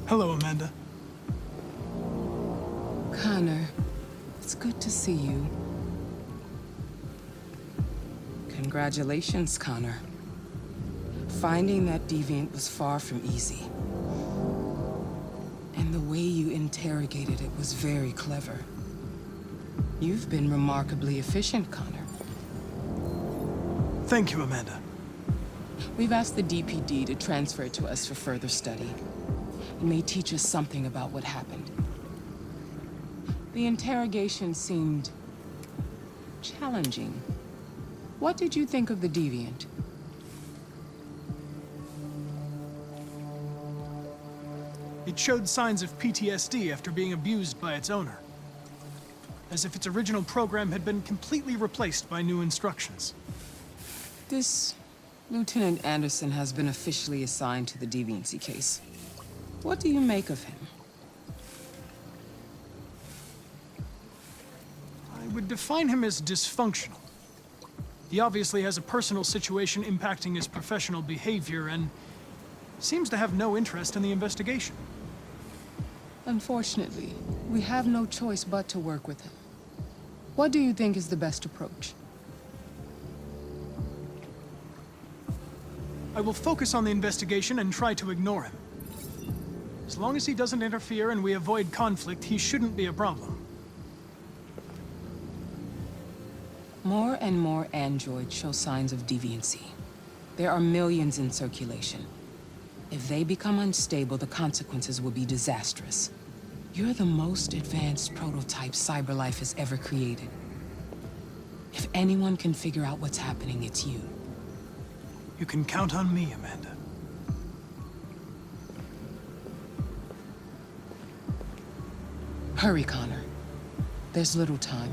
Hello, Amanda. Connor, it's good to see you. Congratulations, Connor. Finding that deviant was far from easy. And the way you interrogated it was very clever. You've been remarkably efficient, Connor. Thank you, Amanda. We've asked the DPD to transfer it to us for further study. It may teach us something about what happened. The interrogation seemed challenging. What did you think of the deviant? It showed signs of PTSD after being abused by its owner. As if its original program had been completely replaced by new instructions. This Lieutenant Anderson has been officially assigned to the deviancy case. What do you make of him? I would define him as dysfunctional. He obviously has a personal situation impacting his professional behavior and seems to have no interest in the investigation. Unfortunately, we have no choice but to work with him. What do you think is the best approach? I will focus on the investigation and try to ignore him. As long as he doesn't interfere and we avoid conflict, he shouldn't be a problem. More and more androids show signs of deviancy. There are millions in circulation. If they become unstable, the consequences will be disastrous. You're the most advanced prototype CyberLife has ever created. If anyone can figure out what's happening, it's you. You can count on me, Amanda. Hurry, Connor. There's little time.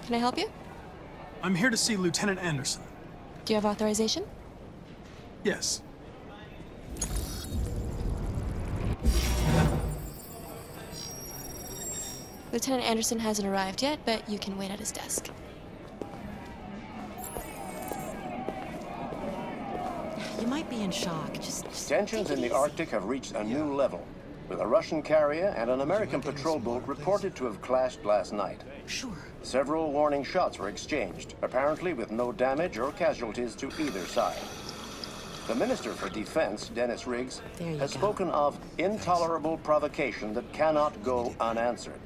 Can I help you? I'm here to see Lieutenant Anderson. Do you have authorization? Yes. Lieutenant Anderson hasn't arrived yet, but you can wait at his desk. You might be in shock. Just Tensions in the Arctic have reached a new level, with a Russian carrier and an American patrol boat reported to have clashed last night. Sure. Several warning shots were exchanged, apparently with no damage or casualties to either side. The Minister for Defense, Dennis Riggs, has spoken of intolerable provocation that cannot go unanswered.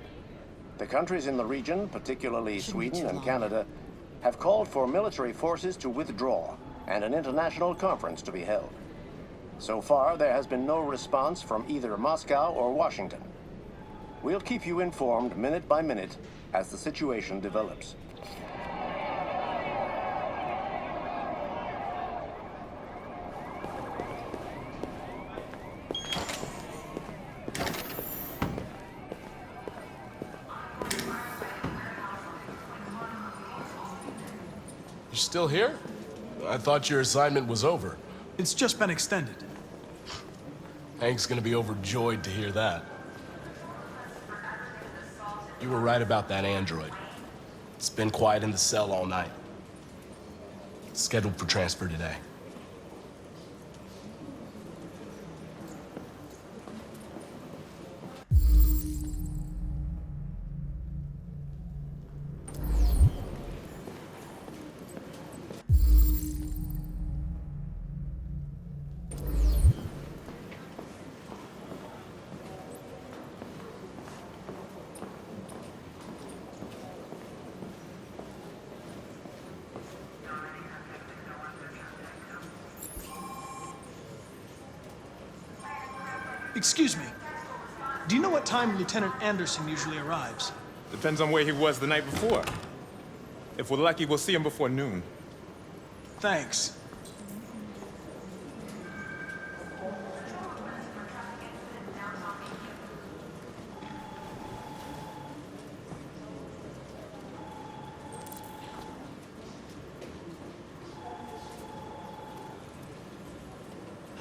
The countries in the region, particularly Sweden and Canada, have called for military forces to withdraw and an international conference to be held. So far, there has been no response from either Moscow or Washington. We'll keep you informed minute by minute as the situation develops. You're still here? I thought your assignment was over. It's just been extended. Hank's gonna be overjoyed to hear that. You were right about that android. It's been quiet in the cell all night. It's scheduled for transfer today. Excuse me. Do you know what time Lieutenant Anderson usually arrives? Depends on where he was the night before. If we're lucky, we'll see him before noon. Thanks.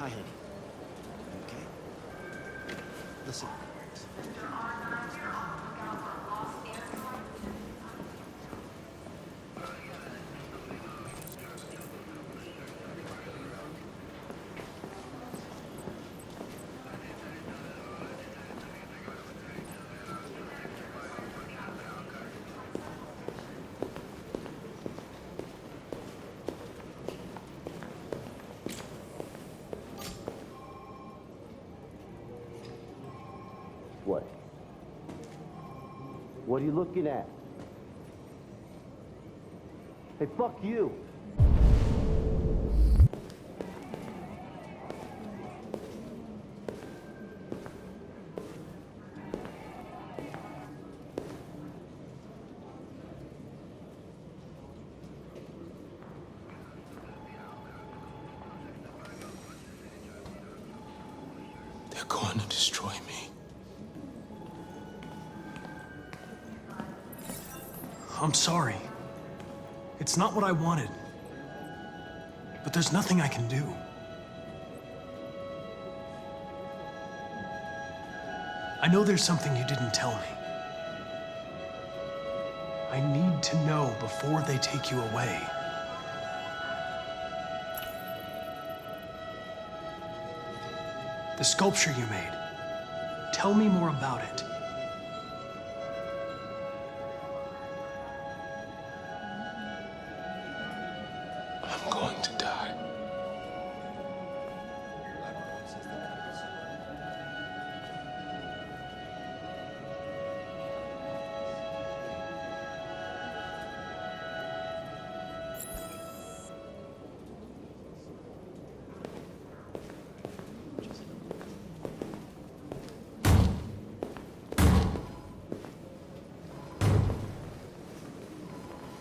Hi, honey. Okay. Listen. What? What are you looking at? Hey, fuck you! They're going to destroy me. I'm sorry. It's not what I wanted. But there's nothing I can do. I know there's something you didn't tell me. I need to know before they take you away. The sculpture you made. Tell me more about it. I'm going to die.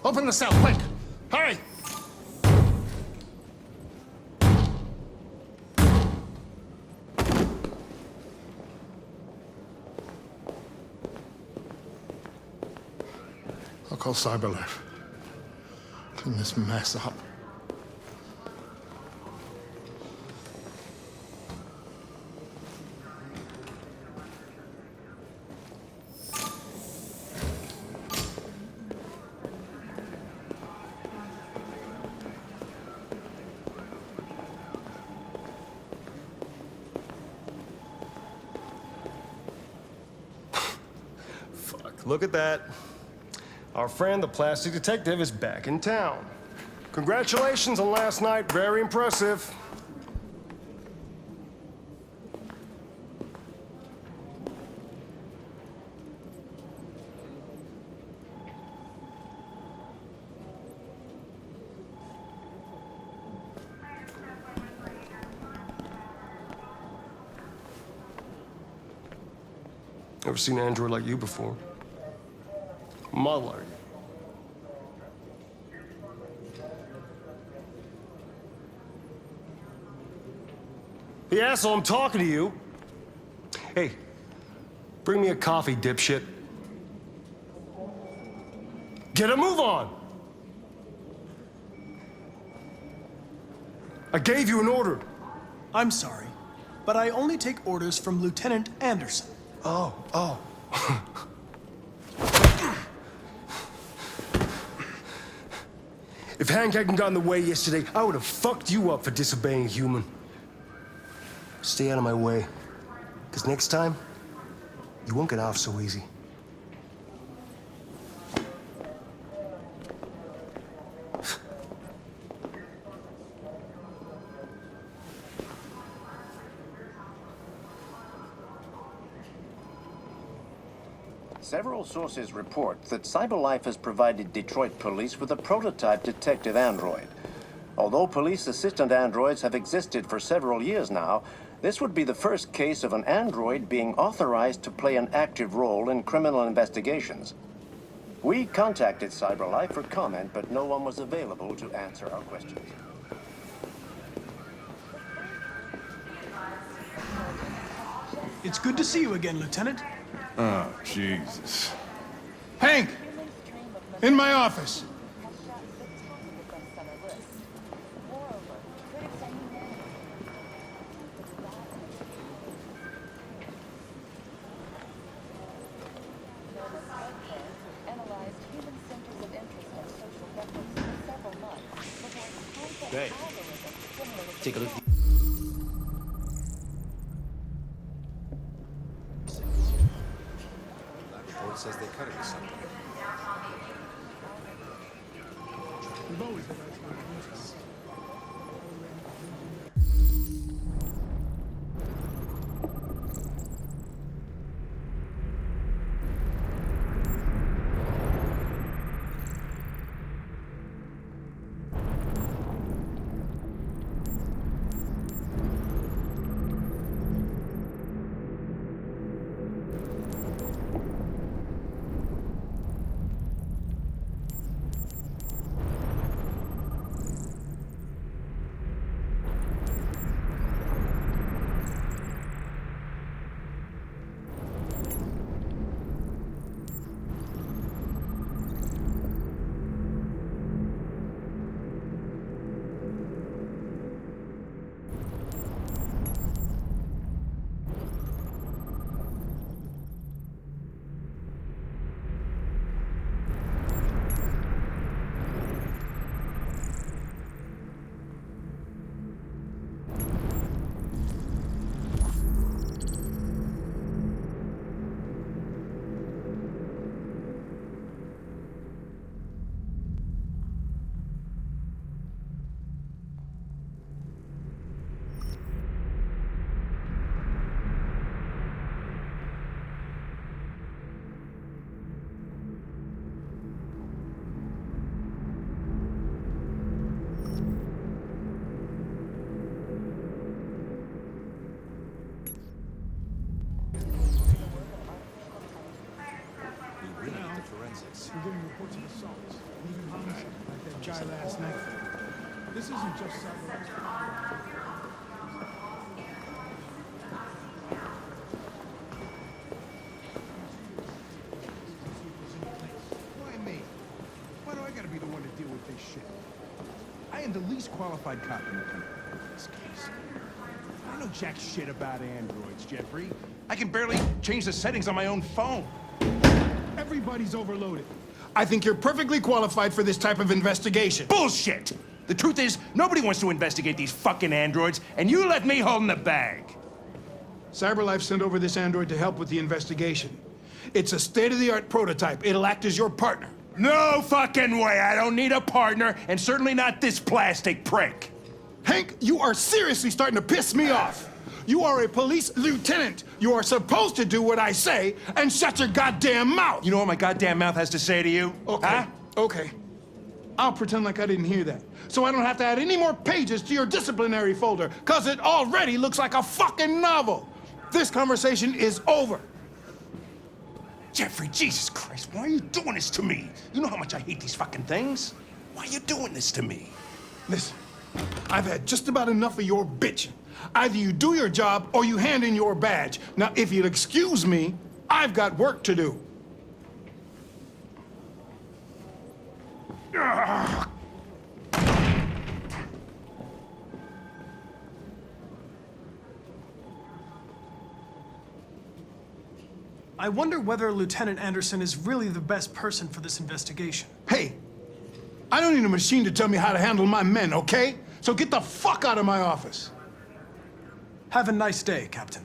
Open the cell, quick! Hurry! I'll call CyberLife. Clean this mess up. Look at that. Our friend, the plastic detective, is back in town. Congratulations on last night. Very impressive. Ever seen an android like you before? Model are you? Hey, asshole, I'm talking to you. Hey, bring me a coffee, dipshit. Get a move on! I gave you an order. I'm sorry, but I only take orders from Lieutenant Anderson. Oh. If Hank hadn't gotten in the way yesterday, I would have fucked you up for disobeying a human. Stay out of my way, because next time, you won't get off so easy. Several sources report that CyberLife has provided Detroit police with a prototype detective android. Although police assistant androids have existed for several years now, this would be the first case of an android being authorized to play an active role in criminal investigations. We contacted CyberLife for comment, but no one was available to answer our questions. It's good to see you again, Lieutenant. Oh, Jesus. Hank! In my office! Okay. Take a look. Lab report says they cut it with something. We've always had that kind of business. We're getting reports of assaults, even homicide, like that guy last night. This isn't just cyber. Why me? Why do I gotta be the one to deal with this shit? I am the least qualified cop in the country in this case. I know jack shit about androids, Jeffrey. I can barely change the settings on my own phone. Everybody's overloaded. I think you're perfectly qualified for this type of investigation. Bullshit! The truth is, nobody wants to investigate these fucking androids, and you left me holding the bag. CyberLife sent over this android to help with the investigation. It's a state-of-the-art prototype. It'll act as your partner. No fucking way! I don't need a partner, and certainly not this plastic prick. Hank, you are seriously starting to piss me off. You are a police lieutenant. You are supposed to do what I say and shut your goddamn mouth. You know what my goddamn mouth has to say to you? Okay, huh? okay. I'll pretend like I didn't hear that, so I don't have to add any more pages to your disciplinary folder, because it already looks like a fucking novel. This conversation is over. Jeffrey, Jesus Christ, why are you doing this to me? You know how much I hate these fucking things. Why are you doing this to me? Listen, I've had just about enough of your bitching. Either you do your job or you hand in your badge. Now, if you'll excuse me, I've got work to do. I wonder whether Lieutenant Anderson is really the best person for this investigation. Hey, I don't need a machine to tell me how to handle my men, okay? So get the fuck out of my office. Have a nice day, Captain.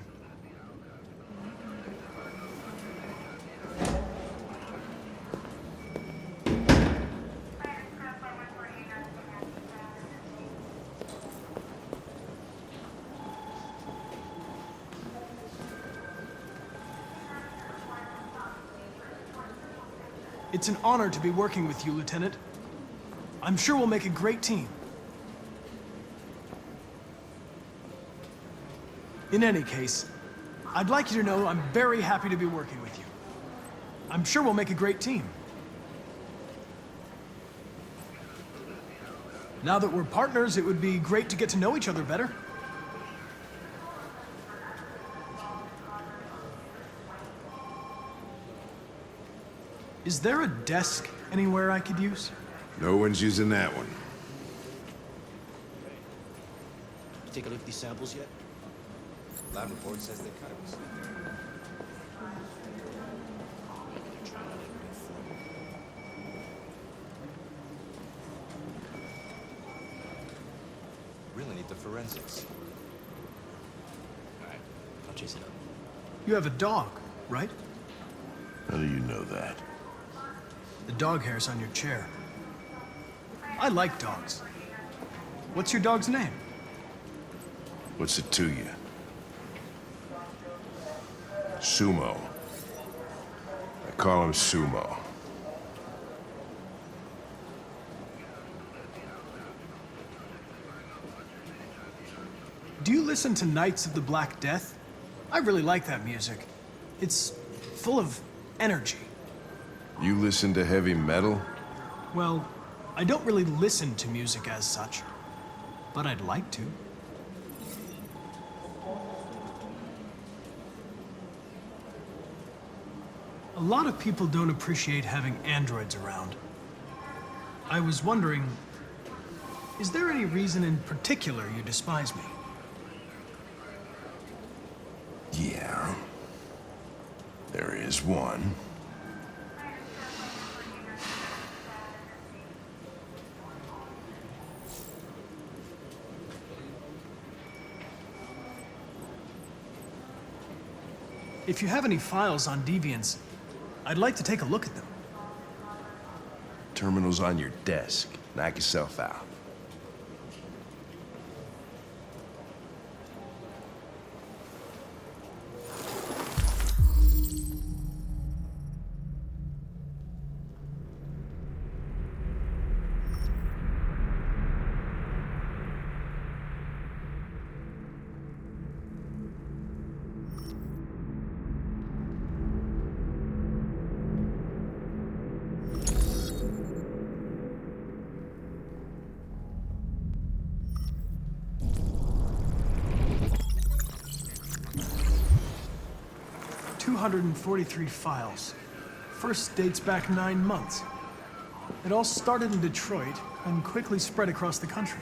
It's an honor to be working with you, Lieutenant. I'm sure we'll make a great team. In any case, I'd like you to know I'm very happy to be working with you. I'm sure we'll make a great team. Now that we're partners, it would be great to get to know each other better. Is there a desk anywhere I could use? No one's using that one. You take a look at these samples yet? Lab report says they cut it with something. really need the forensics. All right, I'll chase it up. You have a dog, right? How do you know that? The dog hair's on your chair. I like dogs. What's your dog's name? What's it to you? Sumo. I call him Sumo. Do you listen to Knights of the Black Death? I really like that music. It's full of energy. You listen to heavy metal? Well, I don't really listen to music as such, but I'd like to. A lot of people don't appreciate having androids around. I was wondering, is there any reason in particular you despise me? Yeah. There is one. If you have any files on Deviants, I'd like to take a look at them. Terminal's on your desk. Knock yourself out. $243 files. First dates back 9 months. It all started in Detroit and quickly spread across the country.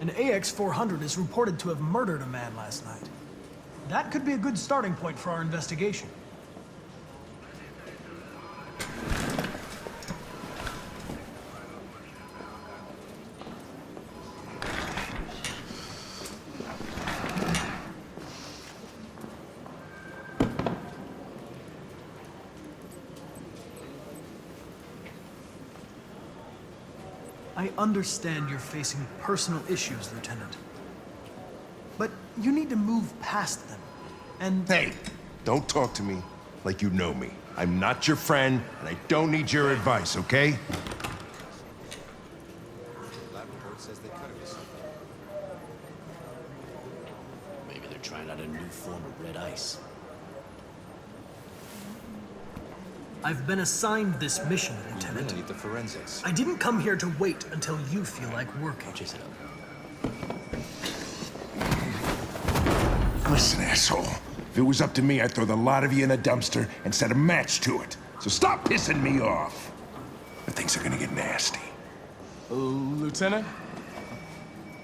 An AX-400 is reported to have murdered a man last night. That could be a good starting point for our investigation. I understand you're facing personal issues, Lieutenant. But you need to move past them. And... Hey, don't talk to me like you know me. I'm not your friend, and I don't need your advice, okay? Lab report says they cut him with something. Maybe they're trying out a new form of red ice. I've been assigned this mission, We Lieutenant. really need the forensics. I didn't come here to wait until you feel like working. I'll chase it up. Listen, asshole. If it was up to me, I'd throw the lot of you in a dumpster and set a match to it. So stop pissing me off. Or things are gonna get nasty. Lieutenant?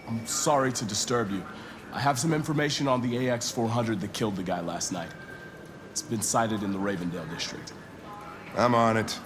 I'm sorry to disturb you. I have some information on the AX-400 that killed the guy last night. It's been sighted in the Ravendale district. I'm on it.